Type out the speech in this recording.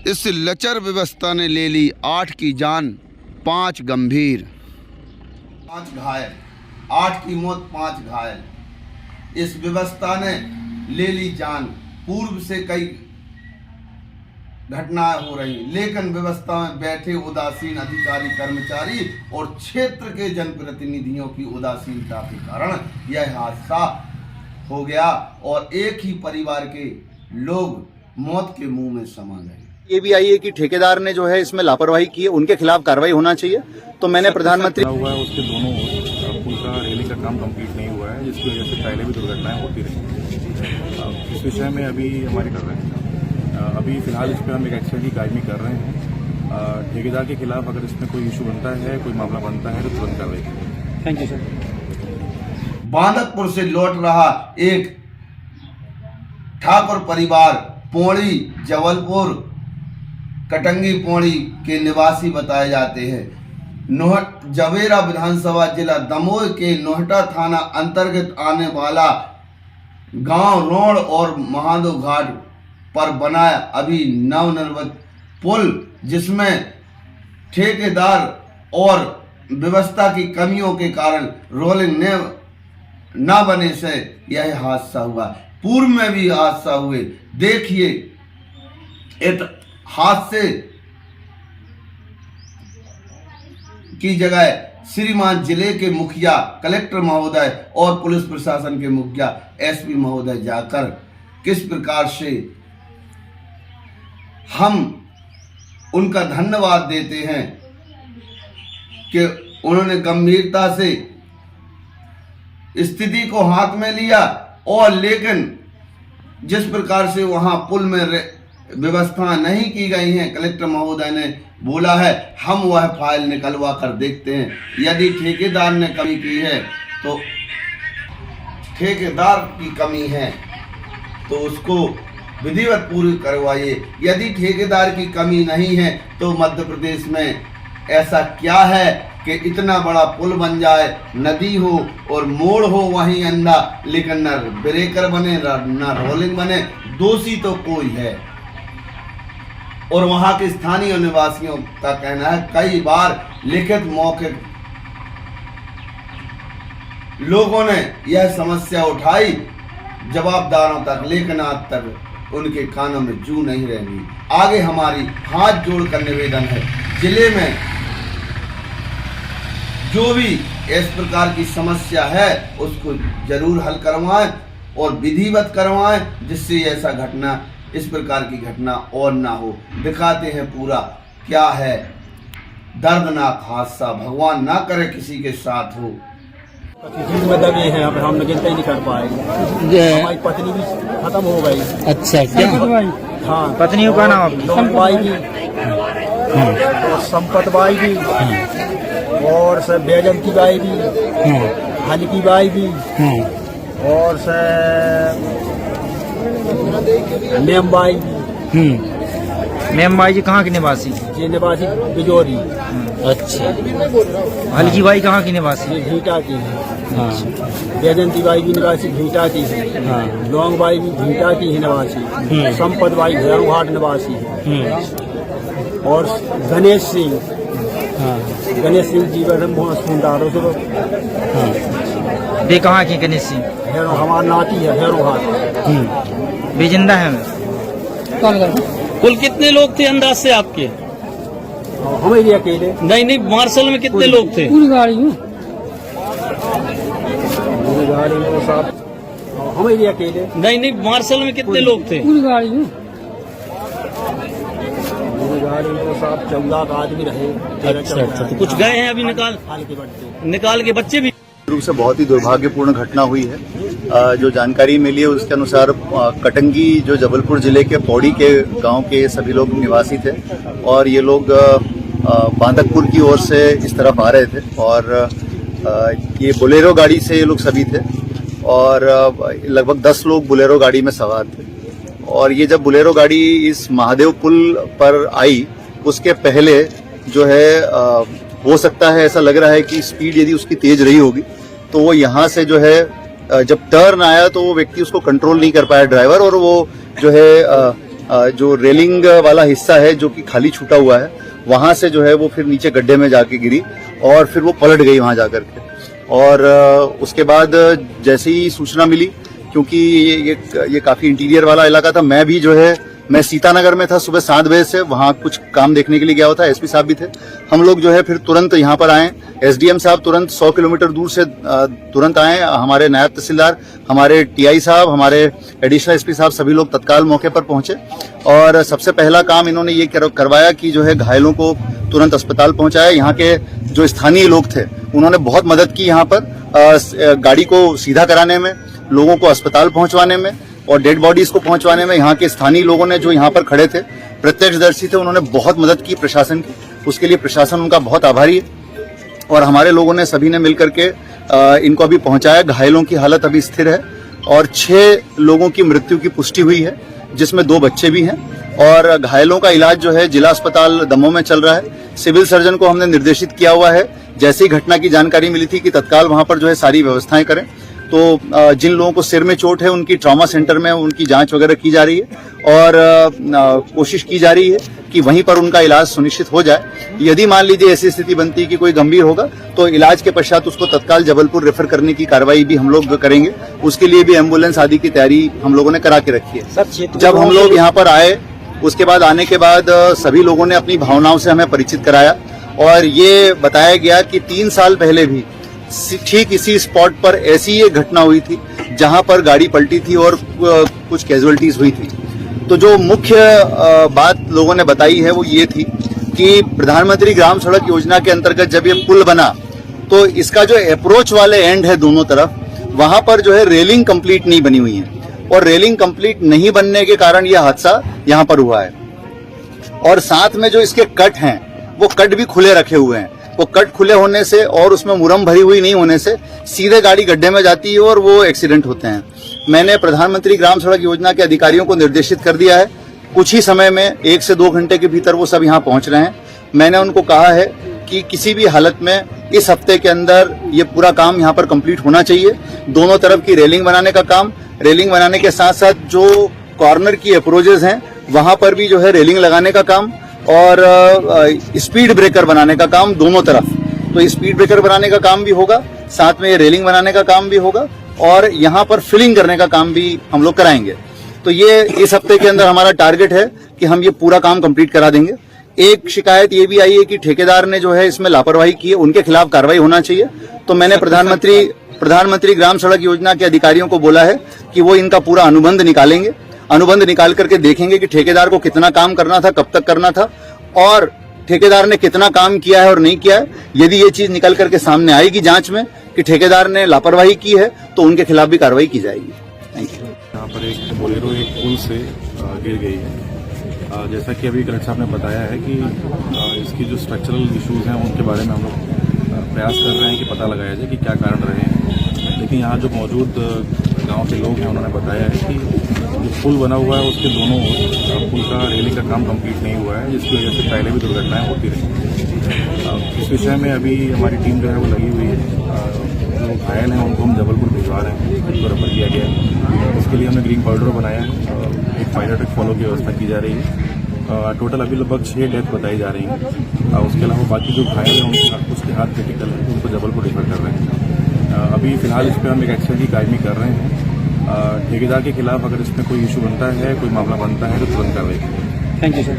इस लचर व्यवस्था ने ले ली 8 की जान, 5 गंभीर, 5 घायल, 8 की मौत, 5 घायल। इस व्यवस्था ने ले ली जान। पूर्व से कई घटनाएं हो रही, लेकिन व्यवस्था में बैठे उदासीन अधिकारी कर्मचारी और क्षेत्र के जनप्रतिनिधियों की उदासीनता के कारण यह हादसा हो गया और एक ही परिवार के लोग मौत के मुंह में समा गए। ये भी आई है कि ठेकेदार ने जो है इसमें लापरवाही की है, उनके खिलाफ कार्रवाई होना चाहिए। तो मैंने प्रधानमंत्री हुआ है उसके दोनों पुल का रेलिंग का काम कंप्लीट नहीं हुआ है, जिसकी वजह से पहले भी दुर्घटनाएं होती रही। इस विषय में अभी हमारे कर रहे हैं, अभी फिलहाल इस पर हम एक एक्शन की कार्रवाई कर रहे हैं। ठेकेदार के खिलाफ अगर इसमें कोई इशू बनता है, कोई मामला बनता है तो तुरंत कार्रवाई करेंगे। Thank you sir. बांदकपुर से लौट रहा एक ठाकुर परिवार पौड़ी जबलपुर कटंगी पौड़ी के निवासी बताए जाते हैं। जवेरा विधानसभा जिला दमोह के नोहटा थाना अंतर्गत आने वाला गांव रोड और महादेव घाट पर बनाया अभी नवनिर्मित पुल, जिसमें ठेकेदार और व्यवस्था की कमियों के कारण रोलिंग न बने से यह हादसा हुआ। पूर्व में भी हादसा हुए। देखिए, इस हादसे की जगह श्रीमान जिले के मुखिया, कलेक्टर महोदय और पुलिस प्रशासन के मुखिया एसपी महोदय जाकर किस प्रकार से हम उनका धन्यवाद देते हैं कि उन्होंने गंभीरता से स्थिति को हाथ में लिया और लेकिन जिस प्रकार से वहां पुल में व्यवस्था नहीं की गई हैं, कलेक्टर महोदय ने बोला है हम वह फाइल निकलवा कर देखते हैं। यदि ठेकेदार ने कमी की है तो ठेकेदार की कमी है तो उसको विधिवत पूरी करवाइए। यदि ठेकेदार की कमी नहीं है तो मध्य प्रदेश में ऐसा क्या है कि इतना बड़ा पुल बन जाए, नदी हो और मोड़ हो वहीं अंधा, लेकिन न ब्रेकर बने न रोलिंग बने। दोषी तो कोई है। और वहां के स्थानीय निवासियों का कहना है कई बार लिखित मौखिक लोगों ने यह समस्या उठाई जवाबदारों तक, लेकिन आज तक उनके कानों में जू नहीं रहेगी। आगे हमारी हाथ जोड़कर निवेदन है, जिले में जो भी इस प्रकार की समस्या है उसको जरूर हल करवाएं और विधिवत करवाएं, जिससे ऐसा घटना, इस प्रकार की घटना और ना हो। दिखाते हैं पूरा क्या है दर्दनाक हादसा, भगवान ना करे किसी के साथ हो। में दबे हैं, अब हम गिनते ही नहीं कर पाएंगे। हमारी पत्नी भी खत्म हो गई। अच्छा, क्या? हाँ, पत्नियों का नाम बाई की, संपत बाई की और से बेजंती बाई की, हल्की बाई की और से मेम बाई। मेम बाई जी कहाँ की निवासी? ये निवासी बिजोरी। अच्छा। हल्की बाई कहाँ की निवासी? ये भीटा की है। बेजंती बाई भी निवासी भीटा की है। लौंग बाई भी भीटा की है निवासी। संपत बाई भैरवघाट निवासी है। और गणेश सिंह, गणेश सिंह जी सुंदारो वे कहाँ की? गणेश सिंह हमारा नाती है भैरवघाट। वे जिंदा है? कुल कितने लोग थे अंदाज से आपके? हमें भी अकेले। नहीं, मार्शल में कितने लोग थे? पूरी गाड़ी में साथ हमें भी अकेले। नहीं, मार्शल में कितने लोग थे? पूरी गाड़ी में साथ 14 आदमी रहे। अच्छा, तो कुछ गए हैं अभी निकाल के बच्चे भी? रूप से बहुत ही दुर्भाग्यपूर्ण घटना हुई है। जो जानकारी मिली है उसके अनुसार कटंगी जो जबलपुर जिले के पौड़ी के गांव के सभी लोग निवासी थे और ये लोग बांदकपुर की ओर से इस तरफ आ रहे थे और ये बोलेरो गाड़ी से ये लोग सभी थे और लगभग 10 लोग बोलेरो गाड़ी में सवार थे। और ये जब बोलेरो गाड़ी इस महादेव पुल पर आई उसके पहले जो है हो सकता है, ऐसा लग रहा है कि स्पीड यदि उसकी तेज रही होगी तो वो यहाँ से जो है जब टर्न आया तो वो व्यक्ति उसको कंट्रोल नहीं कर पाया ड्राइवर, और वो जो है जो रेलिंग वाला हिस्सा है जो कि खाली छूटा हुआ है, वहां से जो है वो फिर नीचे गड्ढे में जाके गिरी और फिर वो पलट गई वहां जाकर के। और उसके बाद जैसे ही सूचना मिली, क्योंकि ये काफी इंटीरियर वाला इलाका था, मैं सीतानगर में था सुबह 7 बजे से, वहां कुछ काम देखने के लिए गया हुआ था, एसपी साहब भी थे। हम लोग जो है फिर तुरंत यहाँ पर आए, एसडीएम साहब तुरंत 100 किलोमीटर दूर से तुरंत आए, हमारे नायब तहसीलदार, हमारे टीआई साहब, हमारे एडिशनल एसपी साहब, सभी लोग तत्काल मौके पर पहुंचे और सबसे पहला काम इन्होंने ये करवाया कि जो है घायलों को तुरंत अस्पताल पहुंचाया। यहाँ के जो स्थानीय लोग थे उन्होंने बहुत मदद की यहाँ पर गाड़ी को सीधा कराने में, लोगों को अस्पताल पहुंचवाने में और डेड बॉडीज को पहुंचवाने में। यहाँ के स्थानीय लोगों ने जो यहाँ पर खड़े थे, प्रत्यक्षदर्शी थे, उन्होंने बहुत मदद की प्रशासन की, उसके लिए प्रशासन उनका बहुत आभारी है। और हमारे लोगों ने सभी ने मिलकर के इनको अभी पहुंचाया। घायलों की हालत अभी स्थिर है और 6 लोगों की मृत्यु की पुष्टि हुई है, जिसमें 2 बच्चे भी हैं। और घायलों का इलाज जो है जिला अस्पताल दमोह में चल रहा है। सिविल सर्जन को हमने निर्देशित किया हुआ है, जैसे ही घटना की जानकारी मिली थी, कि तत्काल वहां पर जो है सारी व्यवस्थाएं करें। तो जिन लोगों को सिर में चोट है उनकी ट्रॉमा सेंटर में उनकी जांच वगैरह की जा रही है और कोशिश की जा रही है कि वहीं पर उनका इलाज सुनिश्चित हो जाए। यदि मान लीजिए ऐसी स्थिति बनती है कि कोई गंभीर होगा तो इलाज के पश्चात उसको तत्काल जबलपुर रेफर करने की कार्रवाई भी हम लोग करेंगे। उसके लिए भी एम्बुलेंस आदि की तैयारी हम लोगों ने करा के रखी है। जब हम लोग यहाँ पर आए, उसके बाद आने के बाद सभी लोगों ने अपनी भावनाओं से हमें परिचित कराया और ये बताया गया कि 3 साल पहले भी ठीक इसी स्पॉट पर ऐसी ये घटना हुई थी जहां पर गाड़ी पलटी थी और कुछ कैजुअलिटीज हुई थी। तो जो मुख्य बात लोगों ने बताई है वो ये थी कि प्रधानमंत्री ग्राम सड़क योजना के अंतर्गत जब ये पुल बना तो इसका जो अप्रोच वाले एंड है दोनों तरफ, वहां पर जो है रेलिंग कंप्लीट नहीं बनी हुई है और रेलिंग कंप्लीट नहीं बनने के कारण यह हादसा यहां पर हुआ है। और साथ में जो इसके कट हैं वो कट भी खुले रखे हुए हैं। वो कट खुले होने से और उसमें मुरम भरी हुई नहीं होने से सीधे गाड़ी गड्ढे में जाती है और वो एक्सीडेंट होते हैं। मैंने प्रधानमंत्री ग्राम सड़क योजना के अधिकारियों को निर्देशित कर दिया है, कुछ ही समय में 1 से 2 घंटे के भीतर वो सब यहाँ पहुंच रहे हैं। मैंने उनको कहा है कि किसी भी हालत में इस हफ्ते के अंदर ये पूरा काम यहाँ पर कंप्लीट होना चाहिए। दोनों तरफ की रेलिंग बनाने का काम, रेलिंग बनाने के साथ साथ जो कॉर्नर की अप्रोचेज हैं वहां पर भी जो है रेलिंग लगाने का काम और स्पीड ब्रेकर बनाने का काम दोनों तरफ। तो स्पीड ब्रेकर बनाने का काम भी होगा, साथ में रेलिंग बनाने का काम भी होगा और यहाँ पर फिलिंग करने का काम भी हम लोग कराएंगे। तो ये इस हफ्ते के अंदर हमारा टारगेट है कि हम ये पूरा काम कंप्लीट करा देंगे। एक शिकायत ये भी आई है कि ठेकेदार ने जो है इसमें लापरवाही की है, उनके खिलाफ कार्रवाई होना चाहिए। तो मैंने प्रधानमंत्री ग्राम सड़क योजना के अधिकारियों को बोला है कि वो इनका पूरा अनुबंध निकालेंगे, अनुबंध निकाल करके देखेंगे कि ठेकेदार को कितना काम करना था, कब तक करना था और ठेकेदार ने कितना काम किया है और नहीं किया है। यदि ये चीज निकल करके सामने आएगी जांच में कि ठेकेदार ने लापरवाही की है तो उनके खिलाफ भी कार्रवाई की जाएगी। Thank you. यहाँ पर एक बोलेरो एक पुल से गिर गई है। जैसा कि अभी कलेक्टर साहब ने बताया है कि इसकी जो स्ट्रक्चरल इश्यूज हैं उनके बारे में हम लोग प्रयास कर रहे हैं कि पता लगाया जाए कि क्या कारण रहे हैं। लेकिन यहाँ जो मौजूद गांव के लोग हैं उन्होंने बताया है कि जो पुल बना हुआ है उसके दोनों पुल का रेलिंग का काम कंप्लीट नहीं हुआ है, जिसकी वजह से पहले भी दुर्घटनाएं होती रही। इस विषय में अभी हमारी टीम जो है वो लगी हुई है। जो घायल हैं उनको हम जबलपुर भिजवा रहे हैं, उनको रेफर किया गया है। उसके लिए हमने ग्रीन कॉरिडोर बनाया है, एक पायलट फॉलो की व्यवस्था की जा रही है। टोटल अभी लगभग 6 डेथ बताई जा रही हैं। उसके अलावा बाकी जो घायल हैं उसके हाथ क्रिटिकल है, उनको जबलपुर रेफर कर रहे हैं। अभी फिलहाल इस पर हम एक एक्शन की कार्रवाई कर रहे हैं। ठेकेदार के खिलाफ अगर इसमें कोई इशू बनता है, कोई मामला बनता है तो तुरंत कार्रवाई करेंगे। Thank you sir.